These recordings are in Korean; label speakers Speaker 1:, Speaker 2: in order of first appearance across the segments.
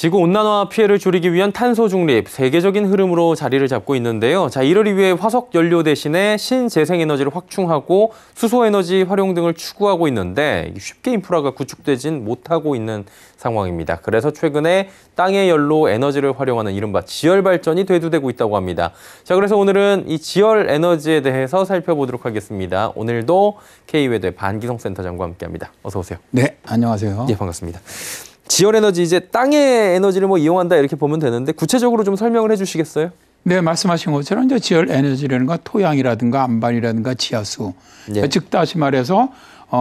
Speaker 1: 지구온난화 피해를 줄이기 위한 탄소 중립, 세계적인 흐름으로 자리를 잡고 있는데요. 이를 위해 화석 연료 대신에 신재생에너지를 확충하고 수소에너지 활용 등을 추구하고 있는데 쉽게 인프라가 구축되진 못하고 있는 상황입니다. 그래서 최근에 땅의 열로 에너지를 활용하는 이른바 지열발전이 대두되고 있다고 합니다. 그래서 오늘은 이 지열에너지에 대해서 살펴보도록 하겠습니다. 오늘도 K외대 반기성 센터장과 함께합니다. 어서 오세요.
Speaker 2: 네, 안녕하세요.
Speaker 1: 예, 반갑습니다. 지열에너지, 이제 땅의 에너지를 이용한다 이렇게 보면 되는데 구체적으로 좀 설명을 해주시겠어요?
Speaker 2: 네, 말씀하신 것처럼 이제 지열에너지라는 건 토양이라든가 안반이라든가 지하수,
Speaker 1: 예.
Speaker 2: 즉 다시 말해서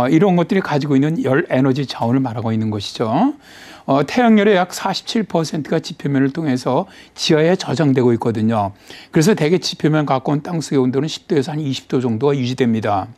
Speaker 2: 이런 것들이 가지고 있는 열 에너지 자원을 말하고 있는 것이죠. 태양열의 약 47%가 지표면을 통해서 지하에 저장되고 있거든요. 그래서 대개 지표면 가까운 땅속의 온도는 10도에서 한 20도 정도가 유지됩니다.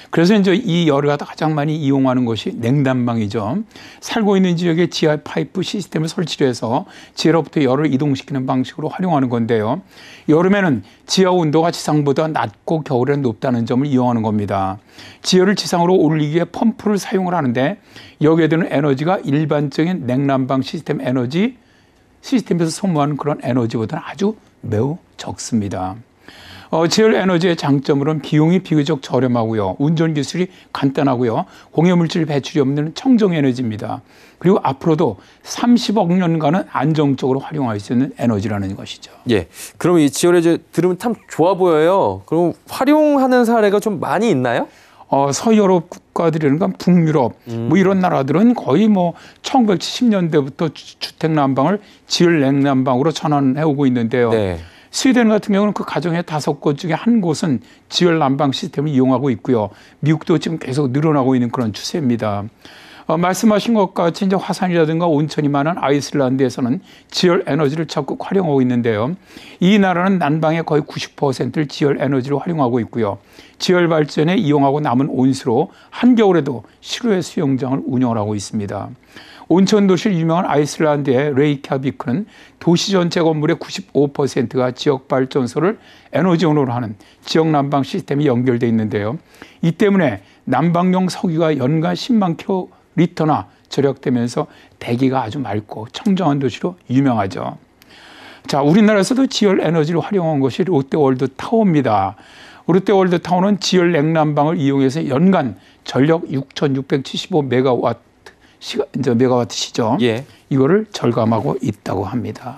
Speaker 2: 그래서 이제 이 열을 가장 많이 이용하는 것이 냉난방이죠. 살고 있는 지역에 지하 파이프 시스템을 설치를 해서 지하로부터 열을 이동시키는 방식으로 활용하는 건데요. 여름에는 지하 온도가 지상보다 낮고 겨울에는 높다는 점을 이용하는 겁니다. 지하를 지상으로 올리기 위해 펌프를 사용을 하는데 여기에 드는 에너지가 일반적인 냉난방 시스템에서 소모하는 그런 에너지보다는 아주 매우 적습니다. 지열 에너지의 장점으로는 비용이 비교적 저렴하고요. 운전 기술이 간단하고요. 공해물질 배출이 없는 청정 에너지입니다. 그리고 앞으로도 30억 년간은 안정적으로 활용할 수 있는 에너지라는 것이죠.
Speaker 1: 예. 그럼 이 지열 에너지 들으면 참 좋아 보여요. 그럼 활용하는 사례가 좀 많이 있나요?
Speaker 2: 서유럽 국가들이라든가 북유럽 이런 나라들은 거의 1970년대부터 주택 난방을 지열 냉난방으로 전환해 오고 있는데요. 네. 스웨덴 같은 경우는 그 가정의 5곳 중에 한 곳은 지열 난방 시스템을 이용하고 있고요. 미국도 지금 계속 늘어나고 있는 그런 추세입니다. 말씀하신 것 같이 이제 화산이라든가 온천이 많은 아이슬란드에서는 지열 에너지를 적극 활용하고 있는데요. 이 나라는 난방의 거의 90%를 지열 에너지로 활용하고 있고요. 지열 발전에 이용하고 남은 온수로 한겨울에도 실외 수영장을 운영을 하고 있습니다. 온천 도시로 유명한 아이슬란드의 레이캬비크는 도시 전체 건물의 95%가 지역 발전소를 에너지원으로 하는 지역 난방 시스템이 연결되어 있는데요. 이 때문에 난방용 석유가 연간 10만 킬로리터나 절약되면서 대기가 아주 맑고 청정한 도시로 유명하죠. 자, 우리나라에서도 지열 에너지를 활용한 것이 롯데월드타워입니다. 롯데월드타워는 지열 냉난방을 이용해서 연간 전력 6,675메가와트 메가와트시죠. 예. 이거를 절감하고 있다고 합니다.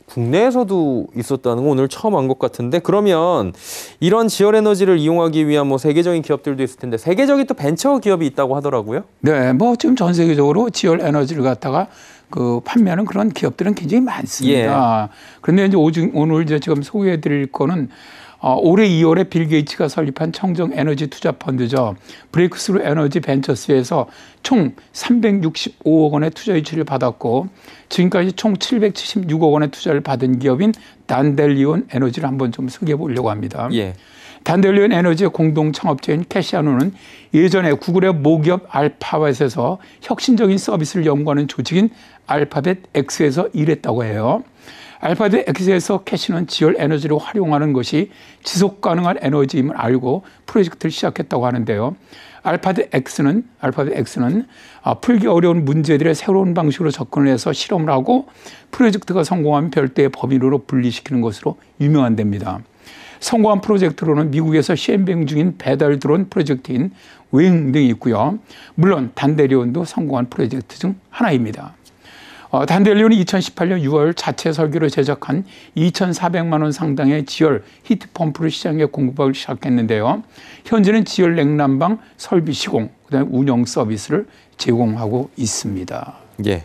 Speaker 1: 국내에서도 있었다는 거 오늘 처음 한 것 같은데, 그러면 이런 지열 에너지를 이용하기 위한 세계적인 기업들도 있을 텐데 세계적인 또 벤처 기업이 있다고 하더라고요.
Speaker 2: 네, 지금 전 세계적으로 지열 에너지를 갖다가 판매하는 그런 기업들은 굉장히 많습니다. 예. 그런데 이제 오늘 지금 소개해드릴 거는 올해 2월에 빌 게이츠가 설립한 청정 에너지 투자 펀드죠. 브레이크스루 에너지 벤처스에서 총 365억 원의 투자 유치를 받았고 지금까지 총 776억 원의 투자를 받은 기업인 단델리온 에너지를 한번 좀 소개해 보려고 합니다. 예. 단델리온 에너지의 공동 창업자인 캐시아노는 예전에 구글의 모기업 알파벳에서 혁신적인 서비스를 연구하는 조직인 알파벳 X에서 일했다고 해요. 알파벳 X에서 캐시는 지열 에너지를 활용하는 것이 지속 가능한 에너지임을 알고 프로젝트를 시작했다고 하는데요. 알파벳 X는 풀기 어려운 문제들의 새로운 방식으로 접근을 해서 실험을 하고 프로젝트가 성공하면 별도의 법인으로 분리시키는 것으로 유명한답니다. 성공한 프로젝트로는 미국에서 시행병 중인 배달 드론 프로젝트인 윙 등이 있고요. 물론 단델리온도 성공한 프로젝트 중 하나입니다. 단델리온이 2018년 6월 자체 설계로 제작한 2,400만 원 상당의 지열 히트펌프를 시장에 공급하기 시작했는데요. 현재는 지열 냉난방 설비 시공, 그다음에 운영 서비스를 제공하고 있습니다.
Speaker 1: 예.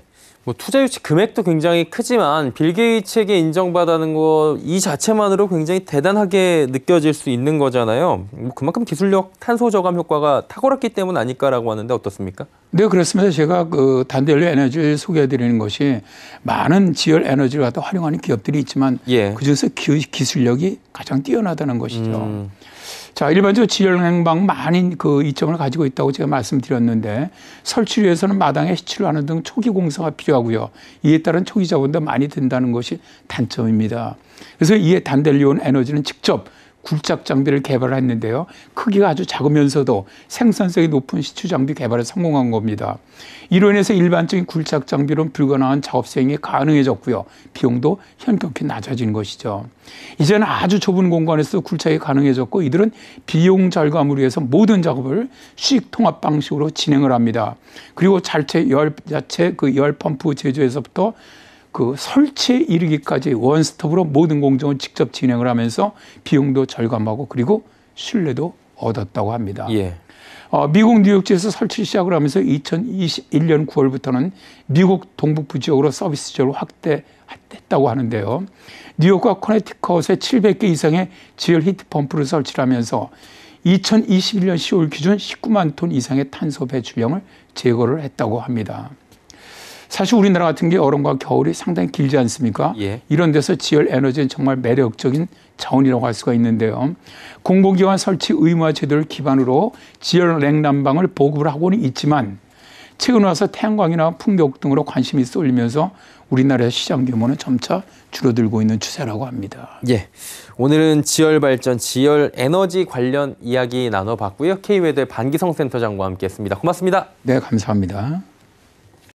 Speaker 1: 투자 유치 금액도 굉장히 크지만 빌 게이츠에게 인정받는 거 이 자체만으로 굉장히 대단하게 느껴질 수 있는 거잖아요. 그만큼 기술력, 탄소 저감 효과가 탁월했기 때문 아닐까라고 하는데 어떻습니까?
Speaker 2: 네, 그렇습니다. 제가 단델리온 에너지를 소개해드리는 것이 많은 지열 에너지를 갖다 활용하는 기업들이 있지만 예. 그중에서 기술력이 가장 뛰어나다는 것이죠. 자, 일반적으로 지열 냉방 많은 이점을 가지고 있다고 제가 말씀드렸는데 설치를 위해서는 마당에 해치를 하는 등 초기 공사가 필요하고요. 이에 따른 초기 자본도 많이 든다는 것이 단점입니다. 그래서 이에 단델리온 에너지는 직접 굴착 장비를 개발했는데요. 크기가 아주 작으면서도 생산성이 높은 시추 장비 개발에 성공한 겁니다. 이로 인해서 일반적인 굴착 장비로는 불가능한 작업 수행이 가능해졌고요. 비용도 현격히 낮아진 것이죠. 이제는 아주 좁은 공간에서 굴착이 가능해졌고 이들은 비용 절감을 위해서 모든 작업을 수직 통합 방식으로 진행을 합니다. 그리고 자체 열 펌프 제조에서부터 그 설치에 이르기까지 원스톱으로 모든 공정을 직접 진행을 하면서 비용도 절감하고 그리고 신뢰도 얻었다고 합니다.
Speaker 1: 예.
Speaker 2: 미국 뉴욕주에서 설치 시작을 하면서 2021년 9월부터는 미국 동북부 지역으로 서비스 지역을 확대했다고 하는데요. 뉴욕과 커네티컷에 700개 이상의 지열 히트 펌프를 설치하면서 2021년 10월 기준 19만 톤 이상의 탄소 배출량을 제거를 했다고 합니다. 사실 우리나라 같은 게 여름과 겨울이 상당히 길지 않습니까?
Speaker 1: 예.
Speaker 2: 이런 데서 지열 에너지는 정말 매력적인 자원이라고 할 수가 있는데요. 공공기관 설치 의무화 제도를 기반으로 지열 냉난방을 보급을 하고는 있지만 최근 와서 태양광이나 풍력 등으로 관심이 쏠리면서 우리나라의 시장 규모는 점차 줄어들고 있는 추세라고 합니다.
Speaker 1: 예. 오늘은 지열 발전, 지열 에너지 관련 이야기 나눠봤고요. K웨더의 반기성 센터장과 함께했습니다. 고맙습니다.
Speaker 2: 네, 감사합니다.